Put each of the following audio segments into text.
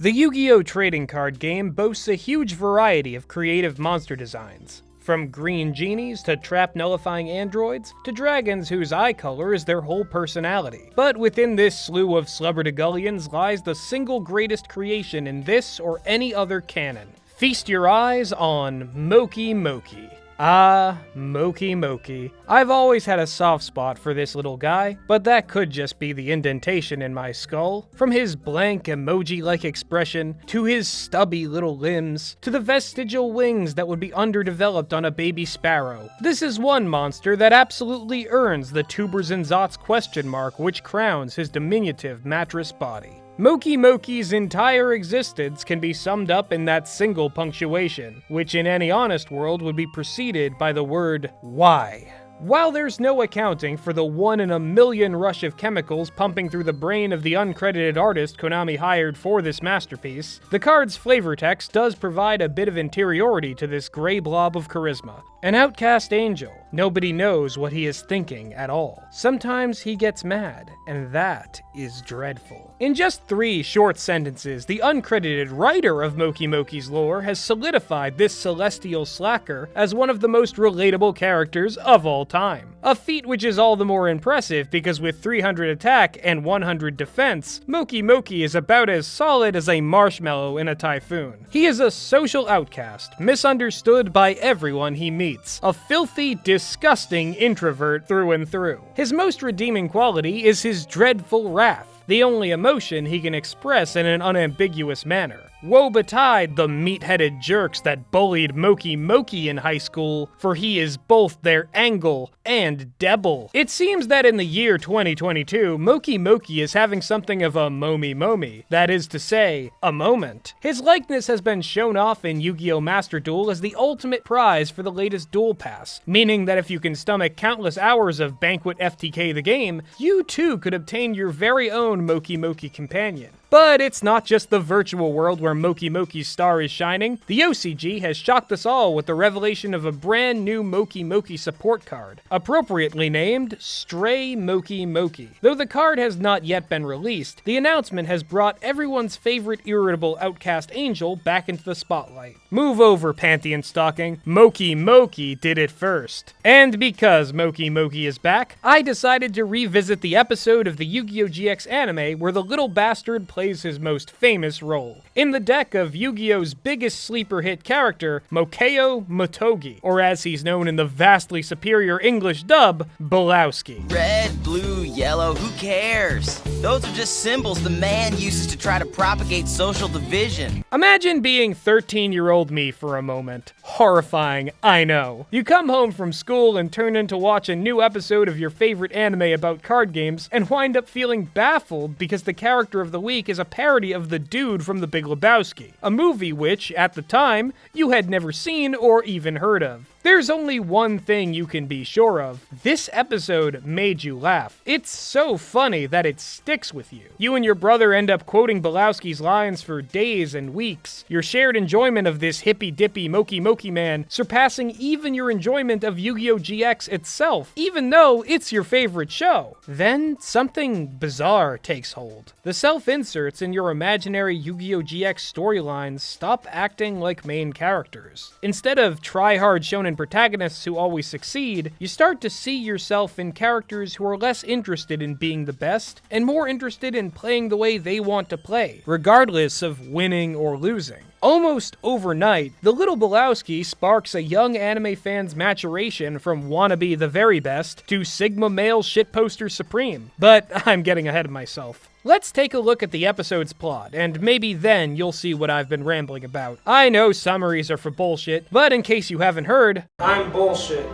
The Yu-Gi-Oh! Trading card game boasts a huge variety of creative monster designs. From green genies to trap-nullifying androids, to dragons whose eye color is their whole personality. But within this slew of slubberdigullions lies the single greatest creation in this or any other canon. Feast your eyes on Mokey Mokey. Ah, Mokey Mokey. I've always had a soft spot for this little guy, but that could just be the indentation in my skull. From his blank emoji-like expression, to his stubby little limbs, to the vestigial wings that would be underdeveloped on a baby sparrow. This is one monster that absolutely earns the tubers and zots question mark which crowns his diminutive mattress body. Mokey Mokey's entire existence can be summed up in that single punctuation, which in any honest world would be preceded by the word why. While there's no accounting for the 1 in a million rush of chemicals pumping through the brain of the uncredited artist Konami hired for this masterpiece, the card's flavor text does provide a bit of interiority to this gray blob of charisma. An outcast angel. Nobody knows what he is thinking at all. Sometimes he gets mad, and that is dreadful. In just 3 short sentences, the uncredited writer of Mokey Mokey's lore has solidified this celestial slacker as one of the most relatable characters of all time. A feat which is all the more impressive because with 300 attack and 100 defense, Mokey Mokey is about as solid as a marshmallow in a typhoon. He is a social outcast, misunderstood by everyone he meets, a filthy, disgusting introvert through and through. His most redeeming quality is his dreadful wrath, the only emotion he can express in an unambiguous manner. Woe betide the meat-headed jerks that bullied Mokey Mokey in high school, for he is both their angle and devil. It seems that in the year 2022, Mokey Mokey is having something of a momi, that is to say, a moment. His likeness has been shown off in Yu-Gi-Oh! Master Duel as the ultimate prize for the latest Duel Pass, meaning that if you can stomach countless hours of Banquet FTK the game, you too could obtain your very own Mokey Mokey companion. But it's not just the virtual world where Mokey Mokey's star is shining. The OCG has shocked us all with the revelation of a brand new Mokey Mokey support card, appropriately named Stray Mokey Mokey. Though the card has not yet been released, the announcement has brought everyone's favorite irritable outcast angel back into the spotlight. Move over, Pantheon Stalking. Mokey Mokey did it first. And because Mokey Mokey is back, I decided to revisit the episode of the Yu-Gi-Oh! GX anime where the little bastard plays his most famous role. In the deck of Yu-Gi-Oh's biggest sleeper hit character, Mokeo Motogi, or as he's known in the vastly superior English dub, Belowski. Red, blue, yellow, who cares? Those are just symbols the man uses to try to propagate social division. Imagine being 13-year-old me for a moment. Horrifying, I know. You come home from school and turn in to watch a new episode of your favorite anime about card games and wind up feeling baffled because the character of the week is a parody of the dude from the Big Lebowski, a movie which, at the time, you had never seen or even heard of. There's only one thing you can be sure of. This episode made you laugh. It's so funny that it sticks with you. You and your brother end up quoting Belowski's lines for days and weeks. Your shared enjoyment of this hippy-dippy Mokey Mokey man surpassing even your enjoyment of Yu-Gi-Oh! GX itself, even though it's your favorite show. Then, something bizarre takes hold. The self-inserts in your imaginary Yu-Gi-Oh! GX storylines stop acting like main characters. Instead of try-hard shonen protagonists who always succeed, you start to see yourself in characters who are less interested in being the best and more interested in playing the way they want to play, regardless of winning or losing. Almost overnight, the little Belowski sparks a young anime fan's maturation from wannabe the very best to Sigma male shitposter supreme. But I'm getting ahead of myself. Let's take a look at the episode's plot, and maybe then you'll see what I've been rambling about. I know summaries are for bullshit, but in case you haven't heard, I'm bullshit.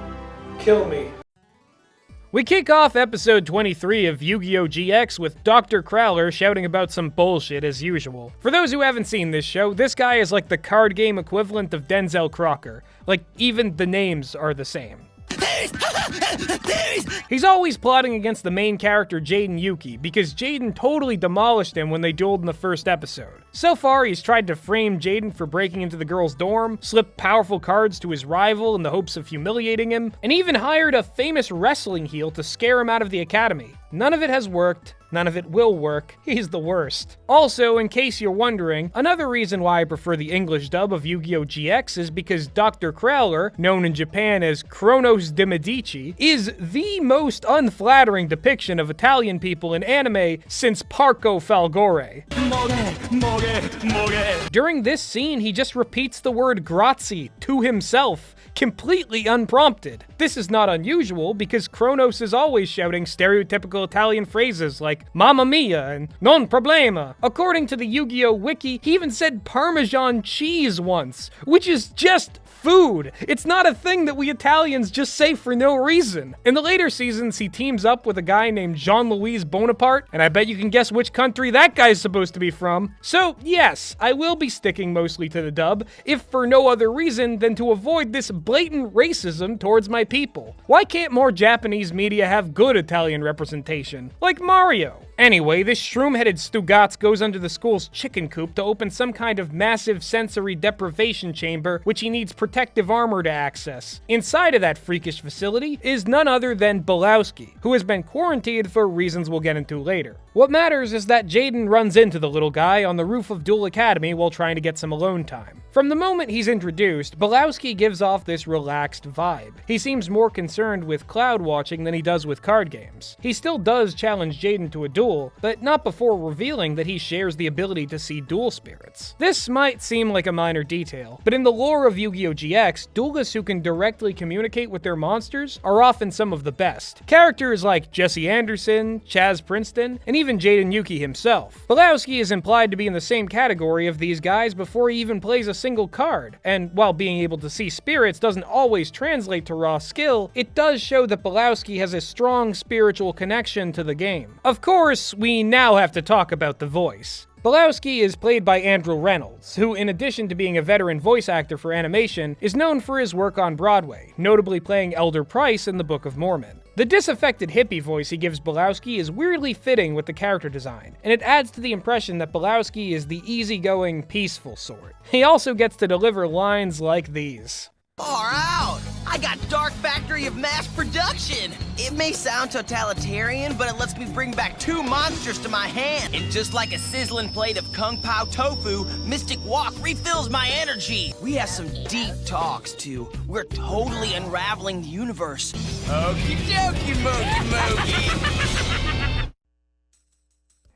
Kill me. We kick off episode 23 of Yu-Gi-Oh! GX with Dr. Crowler shouting about some bullshit as usual. For those who haven't seen this show, this guy is like the card game equivalent of Denzel Crocker. Like, even the names are the same. He's always plotting against the main character Jaden Yuki, because Jaden totally demolished him when they dueled in the first episode. So far, he's tried to frame Jaden for breaking into the girl's dorm, slipped powerful cards to his rival in the hopes of humiliating him, and even hired a famous wrestling heel to scare him out of the academy. None of it has worked, None of it will work. He's the worst. Also, in case you're wondering, another reason why I prefer the English dub of Yu-Gi-Oh! GX is because Dr. Crowler, known in Japan as Kronos de Medici, is the most unflattering depiction of Italian people in anime since Parco Falgore. During this scene, he just repeats the word grazie to himself, completely unprompted. This is not unusual because Kronos is always shouting stereotypical Italian phrases like Mamma Mia and Non Problema. According to the Yu-Gi-Oh! Wiki, he even said Parmesan cheese once, which is just food. It's not a thing that we Italians just say for no reason. In the later seasons, he teams up with a guy named Jean-Louis Bonaparte, and I bet you can guess which country that guy's supposed to be from. So yes, I will be sticking mostly to the dub, if for no other reason than to avoid this blatant racism towards my people. Why can't more Japanese media have good Italian representation? Like Mario. Anyway, this shroom-headed Stugatz goes under the school's chicken coop to open some kind of massive sensory deprivation chamber, which he needs protective armor to access. Inside of that freakish facility is none other than Belowski, who has been quarantined for reasons we'll get into later. What matters is that Jaden runs into the little guy on the roof of Duel Academy while trying to get some alone time. From the moment he's introduced, Belowski gives off this relaxed vibe. He seems more concerned with cloud watching than he does with card games. He still does challenge Jaden to a duel, but not before revealing that he shares the ability to see duel spirits. This might seem like a minor detail, but in the lore of Yu-Gi-Oh! GX, duelists who can directly communicate with their monsters are often some of the best. Characters like Jesse Anderson, Chaz Princeton, and even Jaden Yuki himself. Belowski is implied to be in the same category of these guys before he even plays a single card, and while being able to see spirits doesn't always translate to raw skill, it does show that Belowski has a strong spiritual connection to the game. Of course, we now have to talk about the voice. Belowski is played by Andrew Reynolds, who, in addition to being a veteran voice actor for animation, is known for his work on Broadway, notably playing Elder Price in the Book of Mormon. The disaffected hippie voice he gives Belowski is weirdly fitting with the character design, and it adds to the impression that Belowski is the easygoing, peaceful sort. He also gets to deliver lines like these. Far out! I got Dark Factory of Mass Production! It may sound totalitarian, but it lets me bring back 2 monsters to my hand. And just like a sizzling plate of Kung Pao tofu, Mystic Walk refills my energy. We have some deep talks, too. We're totally unraveling the universe. Okey Dokey Mokey Mokey!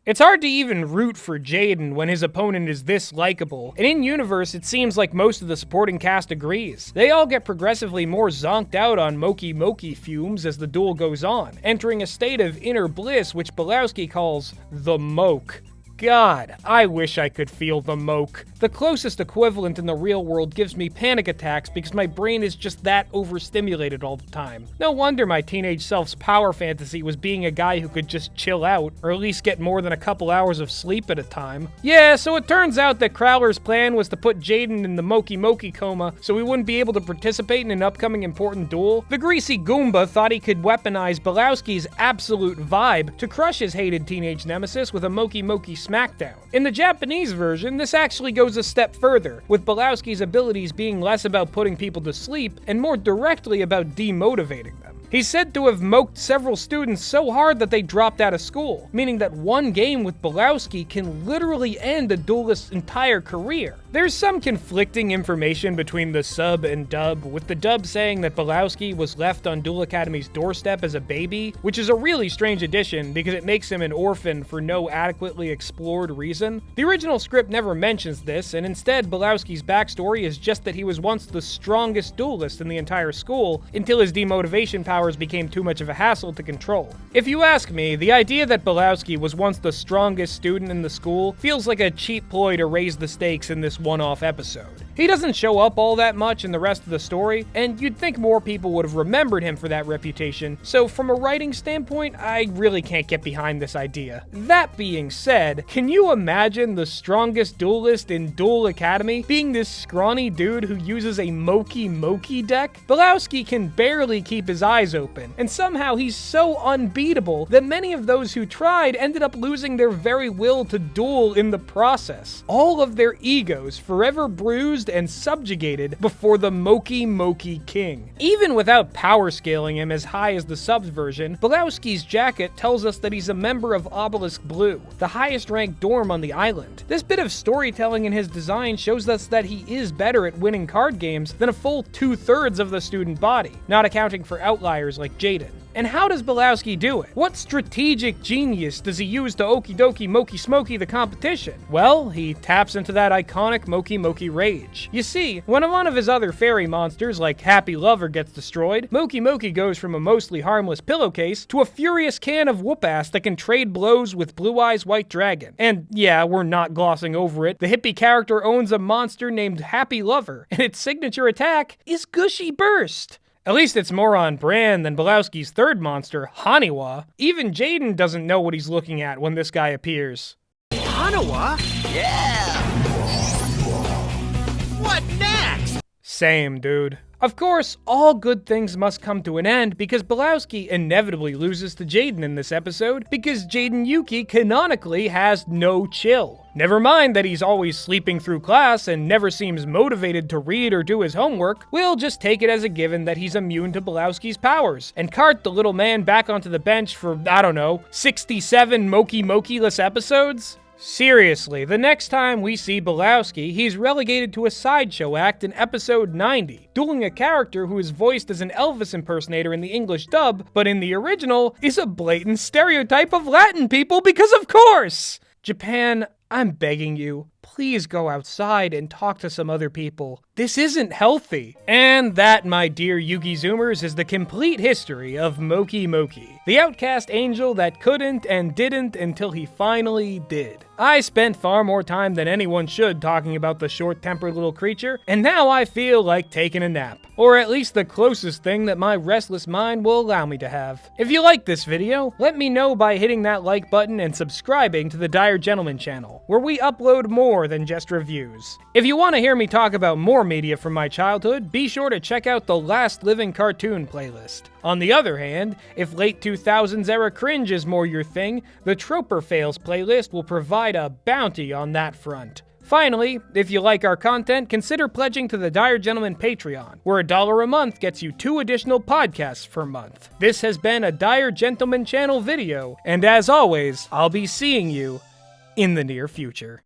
It's hard to even root for Jaden when his opponent is this likable, and in universe it seems like most of the supporting cast agrees. They all get progressively more zonked out on Mokey Mokey fumes as the duel goes on, entering a state of inner bliss which Belowski calls the moke. God, I wish I could feel the moke. The closest equivalent in the real world gives me panic attacks because my brain is just that overstimulated all the time. No wonder my teenage self's power fantasy was being a guy who could just chill out, or at least get more than a couple hours of sleep at a time. Yeah, so it turns out that Crowler's plan was to put Jaden in the Mokey Mokey coma so he wouldn't be able to participate in an upcoming important duel. The greasy Goomba thought he could weaponize Belowski's absolute vibe to crush his hated teenage nemesis with a Mokey Mokey smackdown. In the Japanese version, this actually goes a step further, with Belowski's abilities being less about putting people to sleep and more directly about demotivating them. He's said to have moked several students so hard that they dropped out of school, meaning that one game with Belowski can literally end a duelist's entire career. There's some conflicting information between the sub and dub, with the dub saying that Belowski was left on Duel Academy's doorstep as a baby, which is a really strange addition because it makes him an orphan for no adequately explored reason. The original script never mentions this, and instead Belowski's backstory is just that he was once the strongest duelist in the entire school until his demotivation powers became too much of a hassle to control. If you ask me, the idea that Belowski was once the strongest student in the school feels like a cheap ploy to raise the stakes in this one-off episode. He doesn't show up all that much in the rest of the story, and you'd think more people would have remembered him for that reputation, so from a writing standpoint, I really can't get behind this idea. That being said, can you imagine the strongest duelist in Duel Academy being this scrawny dude who uses a Mokey Mokey deck? Belowski can barely keep his eyes open, and somehow he's so unbeatable that many of those who tried ended up losing their very will to duel in the process. All of their egos forever bruised abused and subjugated before the Mokey Mokey King. Even without power scaling him as high as the subs version, Belowski's jacket tells us that he's a member of Obelisk Blue, the highest ranked dorm on the island. This bit of storytelling in his design shows us that he is better at winning card games than a full 2/3 of the student body, not accounting for outliers like Jaden. And how does Belowski do it? What strategic genius does he use to Okey Dokey Mokey Mokey the competition? Well, he taps into that iconic Mokey Mokey rage. You see, when one of his other fairy monsters like Happy Lover gets destroyed, Mokey Mokey goes from a mostly harmless pillowcase to a furious can of whoop-ass that can trade blows with Blue Eyes White Dragon. And yeah, we're not glossing over it, the hippie character owns a monster named Happy Lover, and its signature attack is Gushy Burst. At least it's more on brand than Belowski's third monster, Haniwa. Even Jaden doesn't know what he's looking at when this guy appears. Hanawa? Yeah! What next? Same, dude. Of course, all good things must come to an end because Belowski inevitably loses to Jaden in this episode because Jaden Yuki canonically has no chill. Never mind that he's always sleeping through class and never seems motivated to read or do his homework, we'll just take it as a given that he's immune to Belowski's powers and cart the little man back onto the bench for, I don't know, 67 Mokey Mokey-less episodes? Seriously, the next time we see Belowski, he's relegated to a sideshow act in episode 90, dueling a character who is voiced as an Elvis impersonator in the English dub, but in the original is a blatant stereotype of Latin people because of course! Japan, I'm begging you, please go outside and talk to some other people. This isn't healthy. And that, my dear Yugi Zoomers, is the complete history of Mokey Mokey, the outcast angel that couldn't and didn't until he finally did. I spent far more time than anyone should talking about the short-tempered little creature, and now I feel like taking a nap. Or at least the closest thing that my restless mind will allow me to have. If you like this video, let me know by hitting that like button and subscribing to the Dire Gentleman channel, where we upload more than just reviews. If you want to hear me talk about more media from my childhood, be sure to check out the Last Living Cartoon playlist. On the other hand, if late 2000s era cringe is more your thing, the Troper Fails playlist will provide a bounty on that front. Finally, if you like our content, consider pledging to the Dire Gentleman Patreon, where $1 a month gets you 2 additional podcasts per month. This has been a Dire Gentleman channel video, and as always, I'll be seeing you in the near future.